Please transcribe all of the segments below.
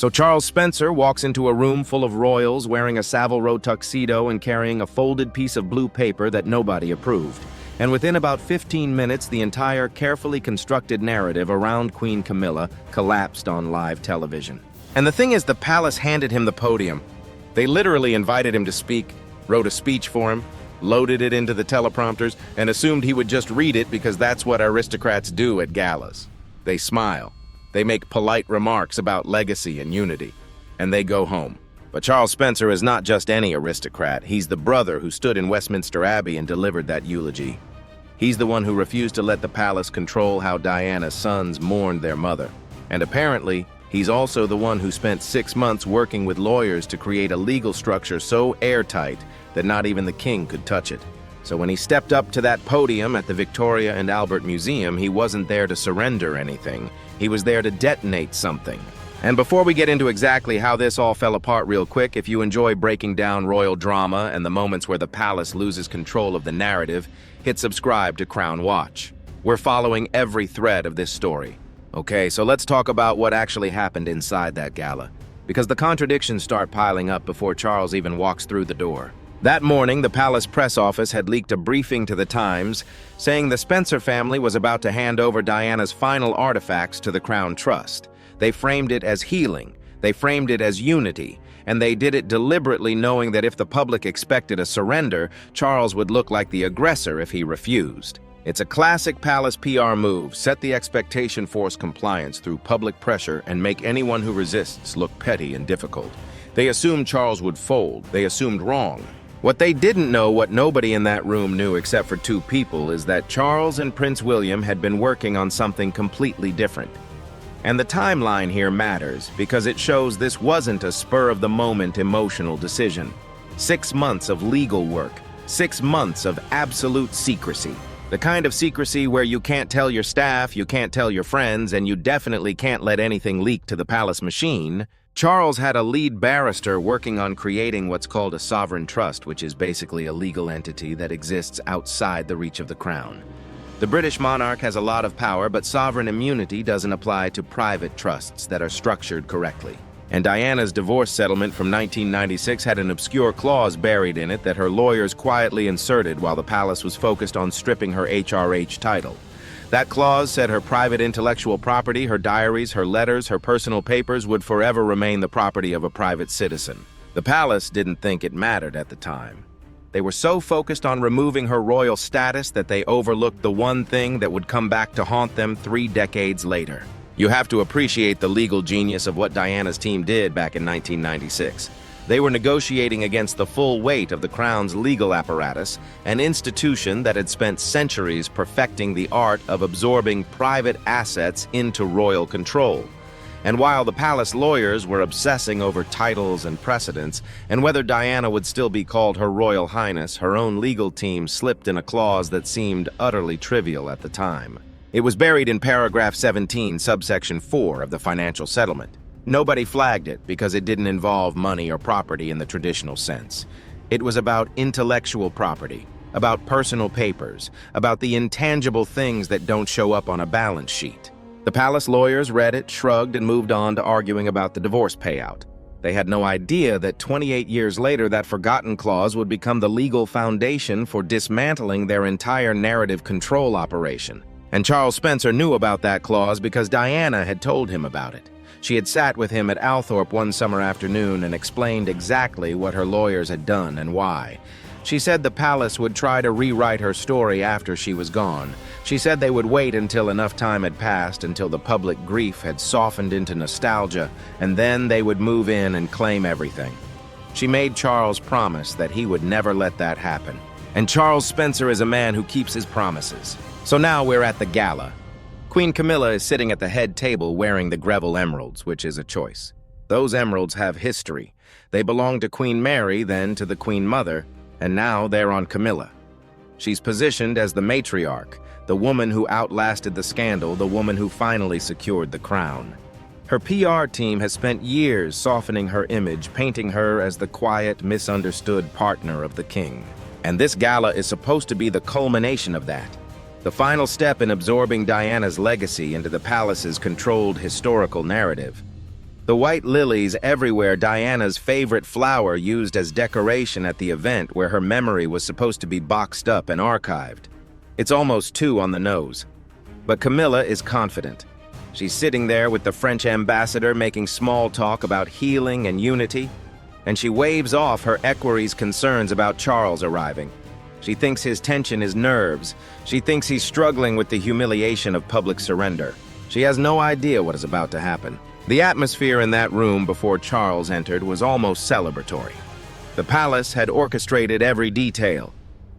So Charles Spencer walks into a room full of royals wearing a Savile Row tuxedo and carrying a folded piece of blue paper that nobody approved. And within about 15 minutes, the entire carefully constructed narrative around Queen Camilla collapsed on live television. And the thing is, the palace handed him the podium. They literally invited him to speak, wrote a speech for him, loaded it into the teleprompters, and assumed he would just read it because that's what aristocrats do at galas. They smile. They make polite remarks about legacy and unity, and they go home. But Charles Spencer is not just any aristocrat. He's the brother who stood in Westminster Abbey and delivered that eulogy. He's the one who refused to let the palace control how Diana's sons mourned their mother. And apparently, he's also the one who spent 6 months working with lawyers to create a legal structure so airtight that not even the king could touch it. So when he stepped up to that podium at the Victoria and Albert Museum, he wasn't there to surrender anything. He was there to detonate something. And before we get into exactly how this all fell apart real quick, if you enjoy breaking down royal drama and the moments where the palace loses control of the narrative, hit subscribe to Crown Watch. We're following every thread of this story. Okay, so let's talk about what actually happened inside that gala, because the contradictions start piling up before Charles even walks through the door. That morning, the palace press office had leaked a briefing to the Times saying the Spencer family was about to hand over Diana's final artifacts to the Crown Trust. They framed it as healing, they framed it as unity, and they did it deliberately, knowing that if the public expected a surrender, Charles would look like the aggressor if he refused. It's a classic palace PR move: set the expectation, force compliance through public pressure, and make anyone who resists look petty and difficult. They assumed Charles would fold. They assumed wrong. What they didn't know, what nobody in that room knew except for 2 people, is that Charles and Prince William had been working on something completely different. And the timeline here matters because it shows this wasn't a spur-of-the-moment emotional decision. 6 months of legal work, 6 months of absolute secrecy. The kind of secrecy where you can't tell your staff, you can't tell your friends, and you definitely can't let anything leak to the palace machine. Charles had a lead barrister working on creating what's called a sovereign trust, which is basically a legal entity that exists outside the reach of the crown. The British monarch has a lot of power, but sovereign immunity doesn't apply to private trusts that are structured correctly. And Diana's divorce settlement from 1996 had an obscure clause buried in it that her lawyers quietly inserted while the palace was focused on stripping her HRH title. That clause said her private intellectual property, her diaries, her letters, her personal papers would forever remain the property of a private citizen. The palace didn't think it mattered at the time. They were so focused on removing her royal status that they overlooked the one thing that would come back to haunt them 3 decades later. You have to appreciate the legal genius of what Diana's team did back in 1996. They were negotiating against the full weight of the Crown's legal apparatus, an institution that had spent centuries perfecting the art of absorbing private assets into royal control. And while the palace lawyers were obsessing over titles and precedents, and whether Diana would still be called Her Royal Highness, her own legal team slipped in a clause that seemed utterly trivial at the time. It was buried in paragraph 17, subsection 4 of the financial settlement. Nobody flagged it because it didn't involve money or property in the traditional sense. It was about intellectual property, about personal papers, about the intangible things that don't show up on a balance sheet. The palace lawyers read it, shrugged, and moved on to arguing about the divorce payout. They had no idea that 28 years later that forgotten clause would become the legal foundation for dismantling their entire narrative control operation. And Charles Spencer knew about that clause because Diana had told him about it. She had sat with him at Althorpe one summer afternoon and explained exactly what her lawyers had done and why. She said the palace would try to rewrite her story after she was gone. She said they would wait until enough time had passed, until the public grief had softened into nostalgia, and then they would move in and claim everything. She made Charles promise that he would never let that happen. And Charles Spencer is a man who keeps his promises. So now we're at the gala. Queen Camilla is sitting at the head table wearing the Greville emeralds, which is a choice. Those emeralds have history. They belonged to Queen Mary, then to the Queen Mother, and now they're on Camilla. She's positioned as the matriarch, the woman who outlasted the scandal, the woman who finally secured the crown. Her PR team has spent years softening her image, painting her as the quiet, misunderstood partner of the king. And this gala is supposed to be the culmination of that. The final step in absorbing Diana's legacy into the palace's controlled historical narrative. The white lilies everywhere, Diana's favorite flower used as decoration at the event where her memory was supposed to be boxed up and archived. It's almost too on the nose. But Camilla is confident. She's sitting there with the French ambassador making small talk about healing and unity, and she waves off her equerry's concerns about Charles arriving. She thinks his tension is nerves. She thinks he's struggling with the humiliation of public surrender. She has no idea what is about to happen. The atmosphere in that room before Charles entered was almost celebratory. The palace had orchestrated every detail.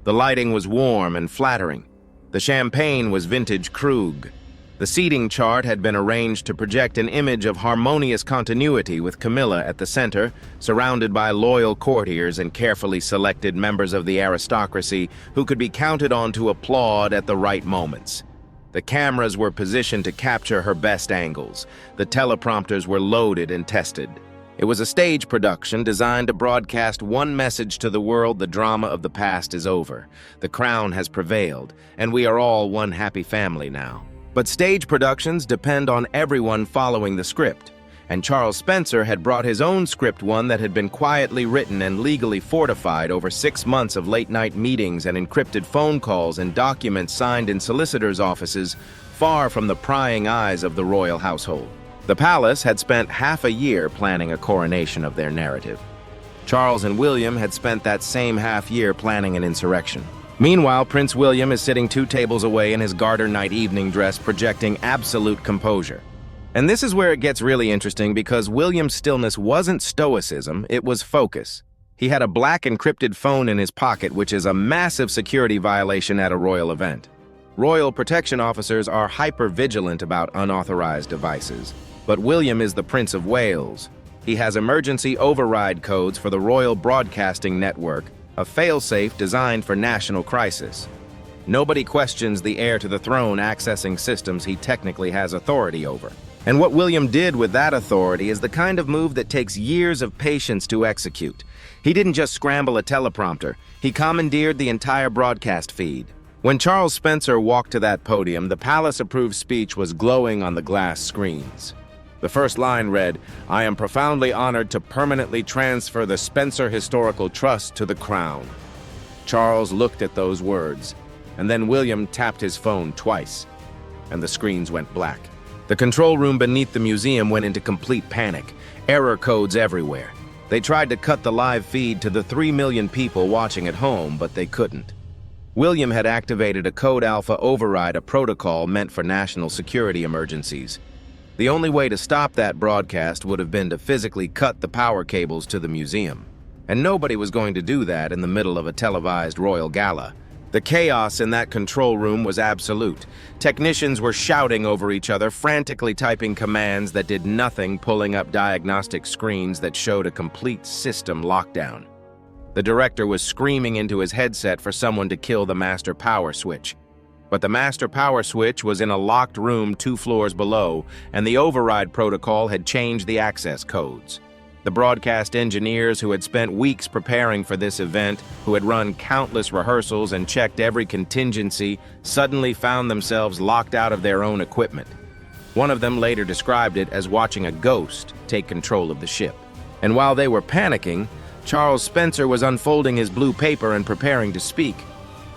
The lighting was warm and flattering. The champagne was vintage Krug. The seating chart had been arranged to project an image of harmonious continuity with Camilla at the center, surrounded by loyal courtiers and carefully selected members of the aristocracy who could be counted on to applaud at the right moments. The cameras were positioned to capture her best angles. The teleprompters were loaded and tested. It was a stage production designed to broadcast one message to the world: the drama of the past is over. The crown has prevailed, and we are all one happy family now. But stage productions depend on everyone following the script, and Charles Spencer had brought his own script, one that had been quietly written and legally fortified over 6 months of late-night meetings and encrypted phone calls and documents signed in solicitors' offices, far from the prying eyes of the royal household. The palace had spent half a year planning a coronation of their narrative. Charles and William had spent that same half year planning an insurrection. Meanwhile, Prince William is sitting 2 tables away in his garter night evening dress, projecting absolute composure. And this is where it gets really interesting, because William's stillness wasn't stoicism, it was focus. He had a black encrypted phone in his pocket, which is a massive security violation at a royal event. Royal protection officers are hyper-vigilant about unauthorized devices. But William is the Prince of Wales. He has emergency override codes for the Royal Broadcasting Network, a failsafe designed for national crisis. Nobody questions the heir to the throne accessing systems he technically has authority over. And what William did with that authority is the kind of move that takes years of patience to execute. He didn't just scramble a teleprompter, he commandeered the entire broadcast feed. When Charles Spencer walked to that podium, the palace-approved speech was glowing on the glass screens. The first line read, "I am profoundly honored to permanently transfer the Spencer Historical Trust to the Crown." Charles looked at those words, and then William tapped his phone twice, and the screens went black. The control room beneath the museum went into complete panic, error codes everywhere. They tried to cut the live feed to the 3 million people watching at home, but they couldn't. William had activated a Code Alpha override, a protocol meant for national security emergencies. The only way to stop that broadcast would have been to physically cut the power cables to the museum. And nobody was going to do that in the middle of a televised Royal Gala. The chaos in that control room was absolute. Technicians were shouting over each other, frantically typing commands that did nothing, pulling up diagnostic screens that showed a complete system lockdown. The director was screaming into his headset for someone to kill the master power switch. But the master power switch was in a locked room 2 floors below, and the override protocol had changed the access codes. The broadcast engineers who had spent weeks preparing for this event, who had run countless rehearsals and checked every contingency, suddenly found themselves locked out of their own equipment. One of them later described it as watching a ghost take control of the ship. And while they were panicking, Charles Spencer was unfolding his blue paper and preparing to speak.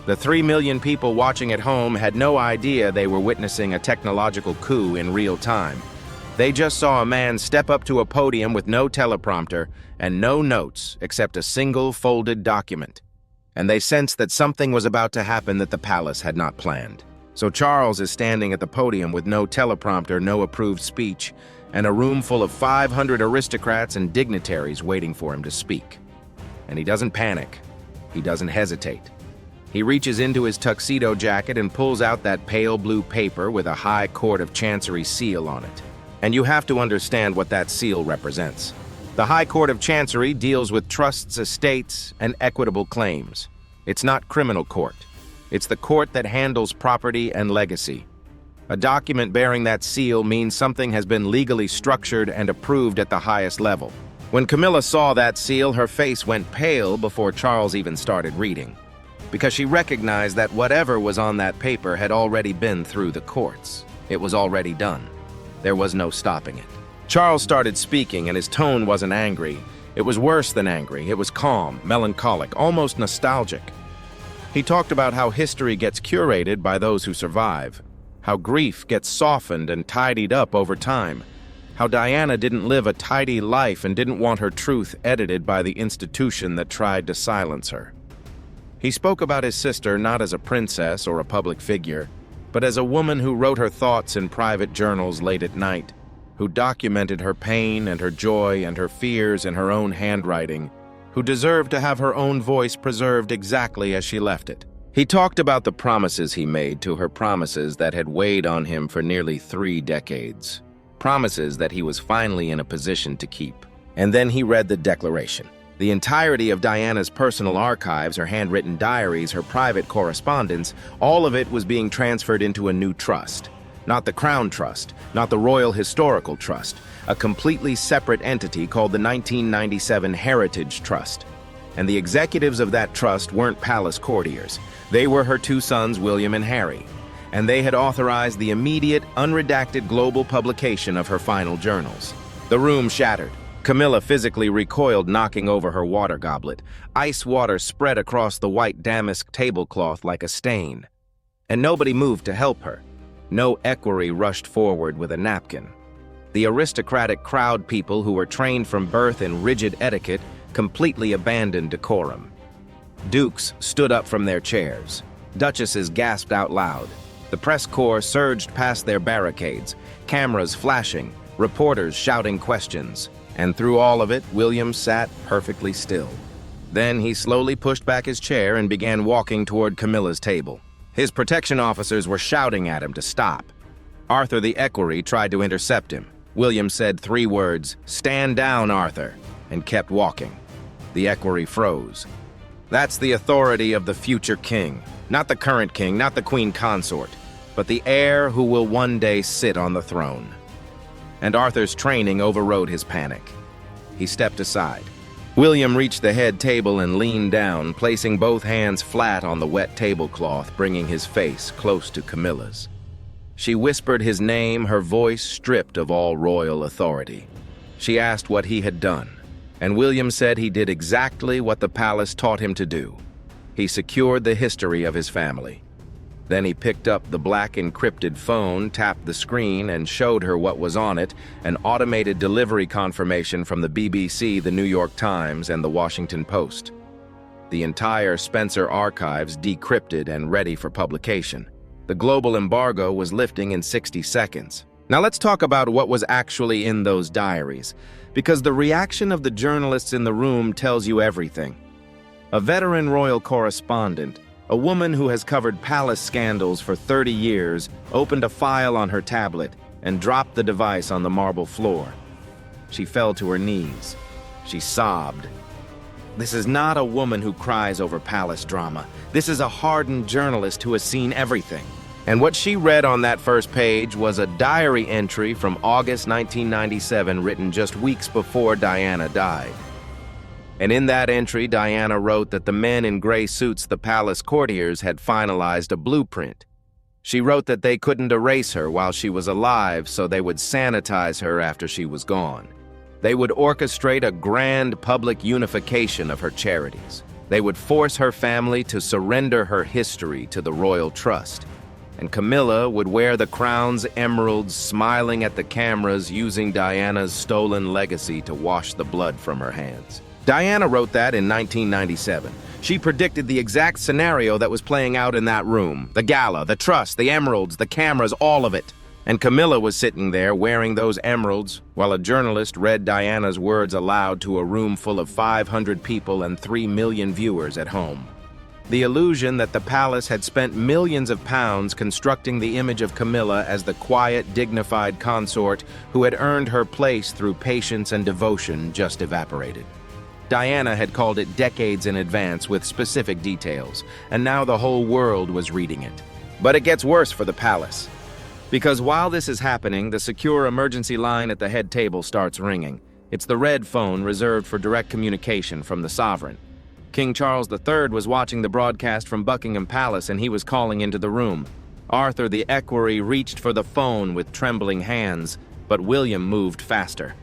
The 3 million people watching at home had no idea they were witnessing a technological coup in real time. They just saw a man step up to a podium with no teleprompter and no notes except a single folded document. And they sensed that something was about to happen that the palace had not planned. So Charles is standing at the podium with no teleprompter, no approved speech, and a room full of 500 aristocrats and dignitaries waiting for him to speak. And he doesn't panic. He doesn't hesitate. He reaches into his tuxedo jacket and pulls out that pale blue paper with a High Court of Chancery seal on it. And you have to understand what that seal represents. The High Court of Chancery deals with trusts, estates, and equitable claims. It's not criminal court. It's the court that handles property and legacy. A document bearing that seal means something has been legally structured and approved at the highest level. When Camilla saw that seal, her face went pale before Charles even started reading, because she recognized that whatever was on that paper had already been through the courts. It was already done. There was no stopping it. Charles started speaking, and his tone wasn't angry. It was worse than angry. It was calm, melancholic, almost nostalgic. He talked about how history gets curated by those who survive, how grief gets softened and tidied up over time, how Diana didn't live a tidy life and didn't want her truth edited by the institution that tried to silence her. He spoke about his sister not as a princess or a public figure, but as a woman who wrote her thoughts in private journals late at night, who documented her pain and her joy and her fears in her own handwriting, who deserved to have her own voice preserved exactly as she left it. He talked about the promises he made to her, promises that had weighed on him for nearly 3 decades, promises that he was finally in a position to keep. And then he read the declaration. The entirety of Diana's personal archives, her handwritten diaries, her private correspondence, all of it was being transferred into a new trust. Not the Crown Trust, not the Royal Historical Trust, a completely separate entity called the 1997 Heritage Trust. And the executives of that trust weren't palace courtiers. They were her 2 sons, William and Harry. And they had authorized the immediate, unredacted global publication of her final journals. The room shattered. Camilla physically recoiled, knocking over her water goblet. Ice water spread across the white damask tablecloth like a stain. And nobody moved to help her. No equerry rushed forward with a napkin. The aristocratic crowd people who were trained from birth in rigid etiquette completely abandoned decorum. Dukes stood up from their chairs. Duchesses gasped out loud. The press corps surged past their barricades, cameras flashing, reporters shouting questions. And through all of it, William sat perfectly still. Then he slowly pushed back his chair and began walking toward Camilla's table. His protection officers were shouting at him to stop. Arthur the equerry tried to intercept him. William said 3 words, "Stand down, Arthur," and kept walking. The equerry froze. That's the authority of the future king. Not the current king, not the queen consort, but the heir who will one day sit on the throne. And Arthur's training overrode his panic. He stepped aside. William reached the head table and leaned down, placing both hands flat on the wet tablecloth, bringing his face close to Camilla's. She whispered his name, her voice stripped of all royal authority. She asked what he had done, and William said he did exactly what the palace taught him to do. He secured the history of his family. Then he picked up the black encrypted phone, tapped the screen, and showed her what was on it, an automated delivery confirmation from the BBC, the New York Times, and the Washington Post. The entire Spencer archives decrypted and ready for publication. The global embargo was lifting in 60 seconds. Now let's talk about what was actually in those diaries, because the reaction of the journalists in the room tells you everything. A veteran royal correspondent, a woman who has covered palace scandals for 30 years, opened a file on her tablet and dropped the device on the marble floor. She fell to her knees. She sobbed. This is not a woman who cries over palace drama. This is a hardened journalist who has seen everything. And what she read on that first page was a diary entry from August 1997 written just weeks before Diana died. And in that entry, Diana wrote that the men in gray suits, the palace courtiers, had finalized a blueprint. She wrote that they couldn't erase her while she was alive, so they would sanitize her after she was gone. They would orchestrate a grand public unification of her charities. They would force her family to surrender her history to the royal trust. And Camilla would wear the crown's emeralds, smiling at the cameras, using Diana's stolen legacy to wash the blood from her hands. Diana wrote that in 1997. She predicted the exact scenario that was playing out in that room. The gala, the trust, the emeralds, the cameras, all of it. And Camilla was sitting there wearing those emeralds while a journalist read Diana's words aloud to a room full of 500 people and 3 million viewers at home. The illusion that the palace had spent millions of pounds constructing the image of Camilla as the quiet, dignified consort who had earned her place through patience and devotion just evaporated. Diana had called it decades in advance with specific details, and now the whole world was reading it. But it gets worse for the palace. Because while this is happening, the secure emergency line at the head table starts ringing. It's the red phone reserved for direct communication from the sovereign. King Charles III was watching the broadcast from Buckingham Palace, and he was calling into the room. Arthur the equerry reached for the phone with trembling hands, but William moved faster.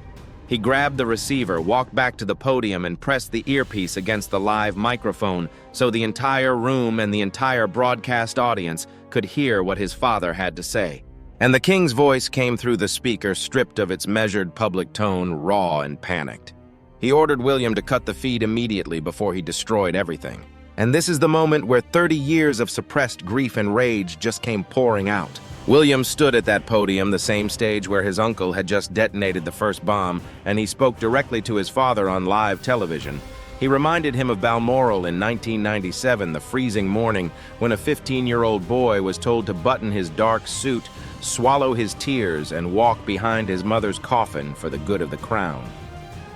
He grabbed the receiver, walked back to the podium, and pressed the earpiece against the live microphone so the entire room and the entire broadcast audience could hear what his father had to say. And the king's voice came through the speaker, stripped of its measured public tone, raw and panicked. He ordered William to cut the feed immediately before he destroyed everything. And this is the moment where 30 years of suppressed grief and rage just came pouring out. William stood at that podium, the same stage where his uncle had just detonated the first bomb, and he spoke directly to his father on live television. He reminded him of Balmoral in 1997, the freezing morning when a 15-year-old boy was told to button his dark suit, swallow his tears, and walk behind his mother's coffin for the good of the crown.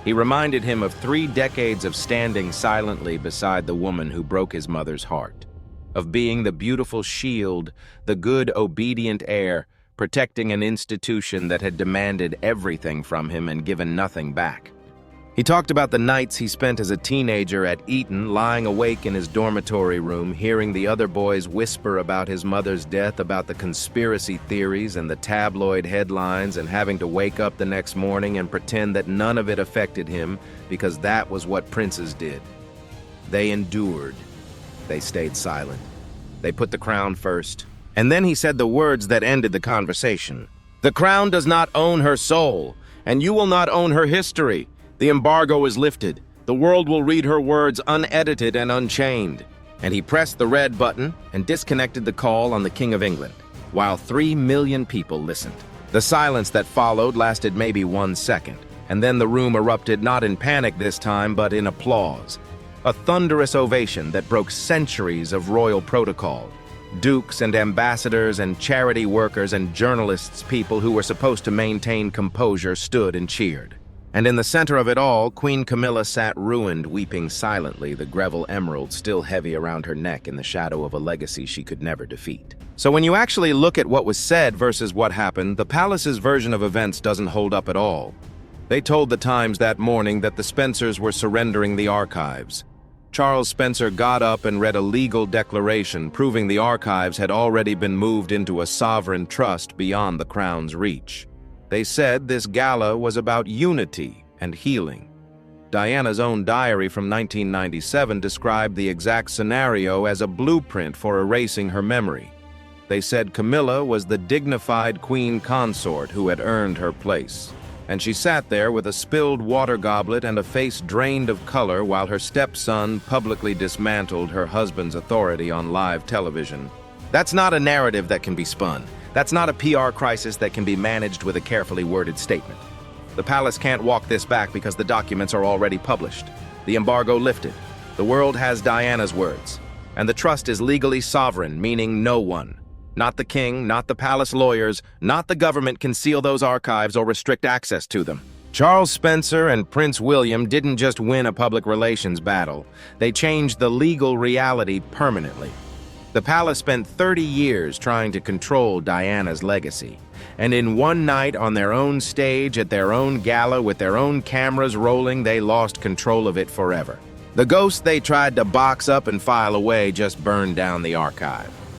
He reminded him of 3 decades of standing silently beside the woman who broke his mother's heart, of being the beautiful shield, the good, obedient heir, protecting an institution that had demanded everything from him and given nothing back. He talked about the nights he spent as a teenager at Eton, lying awake in his dormitory room, hearing the other boys whisper about his mother's death, about the conspiracy theories and the tabloid headlines, and having to wake up the next morning and pretend that none of it affected him because that was what princes did. They endured. They stayed silent. They put the crown first. And then he said the words that ended the conversation. "The crown does not own her soul, and you will not own her history. The embargo is lifted. The world will read her words unedited and unchained." And he pressed the red button and disconnected the call on the King of England, while 3 million people listened. The silence that followed lasted maybe 1 second, and then the room erupted not in panic this time, but in applause. A thunderous ovation that broke centuries of royal protocol. Dukes and ambassadors and charity workers and journalists, people who were supposed to maintain composure, stood and cheered. And in the center of it all, Queen Camilla sat ruined, weeping silently, the Greville emerald still heavy around her neck in the shadow of a legacy she could never defeat. So when you actually look at what was said versus what happened, the palace's version of events doesn't hold up at all. They told the Times that morning that the Spencers were surrendering the archives. Charles Spencer got up and read a legal declaration proving the archives had already been moved into a sovereign trust beyond the crown's reach. They said this gala was about unity and healing. Diana's own diary from 1997 described the exact scenario as a blueprint for erasing her memory. They said Camilla was the dignified queen consort who had earned her place. And she sat there with a spilled water goblet and a face drained of color while her stepson publicly dismantled her husband's authority on live television. That's not a narrative that can be spun. That's not a PR crisis that can be managed with a carefully worded statement. The palace can't walk this back because the documents are already published. The embargo lifted. The world has Diana's words. And the trust is legally sovereign, meaning no one. Not the king, not the palace lawyers, not the government can seal those archives or restrict access to them. Charles Spencer and Prince William didn't just win a public relations battle. They changed the legal reality permanently. The palace spent 30 years trying to control Diana's legacy. And in one night on their own stage at their own gala with their own cameras rolling, they lost control of it forever. The ghost they tried to box up and file away just burned down the archive.